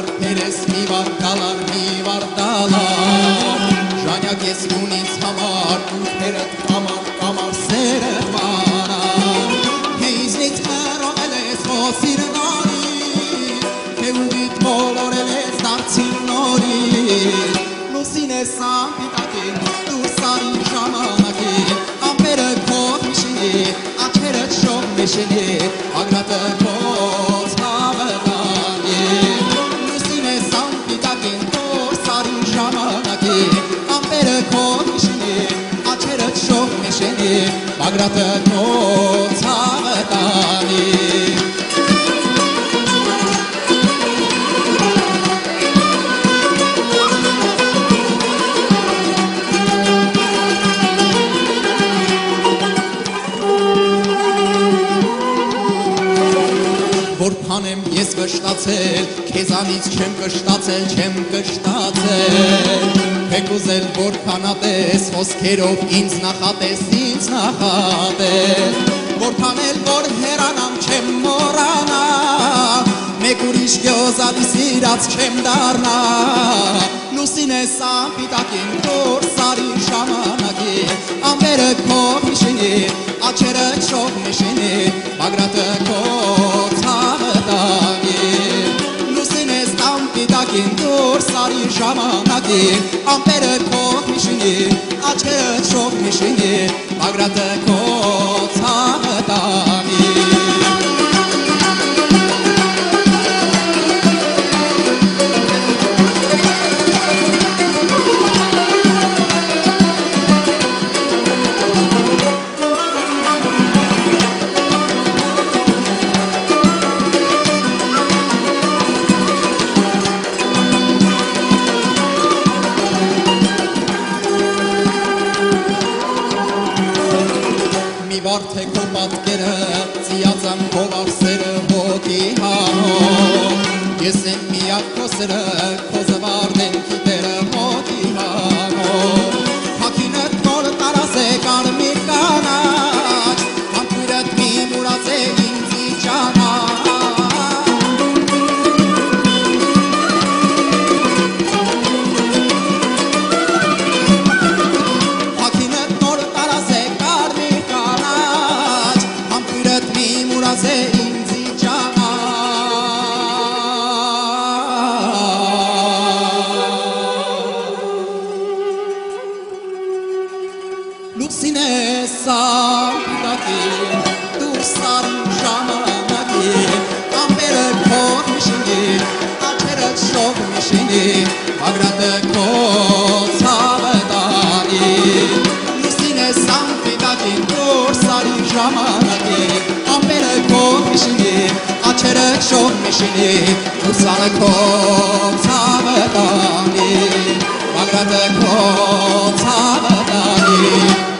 Երբերես մի վար գալար, մի վար դալար Ժանյակ ես ունից համար, ունքերըտ կամար սերըտ մանար Հեիզնից մերովել ես խոսիր նորի Թե ուղիտ մոլորել ես դարձին նորի Լուսին ես ամպիտակին, դուր սարի ժամանակին Ամպերը կոտ միշինի, աչերըտ շող միշինի Ագրատը կոտ հավետանի Լուսին ես ամպիտակին, դուր սարի ժամանակին Ամպերը կոտ միշինի, աչերըտ շող միշինի Ագրատը կոտ հավետանի Որքան եմ ես վշտացել, քեզանից չեմ կշտացել Հեք ուզել որքան ատես, խոսքերով ինձ նախատես Որքան էլ որ հերանամ չեմ մորանա Մեկ ուրիշ գյոզալի սիրած չեմ դարնա Լուսին ես ամպիտակին, դուր սարի ժամանակին Ամպերը կոտ միշինի, աչերը չող միշինի Բագրատը կոտ Լուսին ես ամպիտակին, դուր սարի ժամանակին Ամպերը կոտ միշինի, աչերը չող միշինի Բագրատը կոտ հավետանի Վարդե քո պատկերը, ծիածան քո վարսերը հոտի հանով Ես եմ միակ քո սրը, քո զվարդեն քիտերը հոտի հանով Հակինըտ նոր տարաս է կարմիր կանաչ Համպույրըտ մի մուրած է ինձի ճանաչ Լուսին ես ամպիտակին, դուր սարի ժամանակին Ամպերը կոտ միշինի, աչերըտ շող միշինի Ագրատը կոտ հավետանի Լուսին ես ամպիտակին, դուր սարի ժամանակին Ամպերը կոտ միշինի, աչերըտ շող միշինի Լուսանը կոտ հավետանի Ագրատը կոտ հավետանի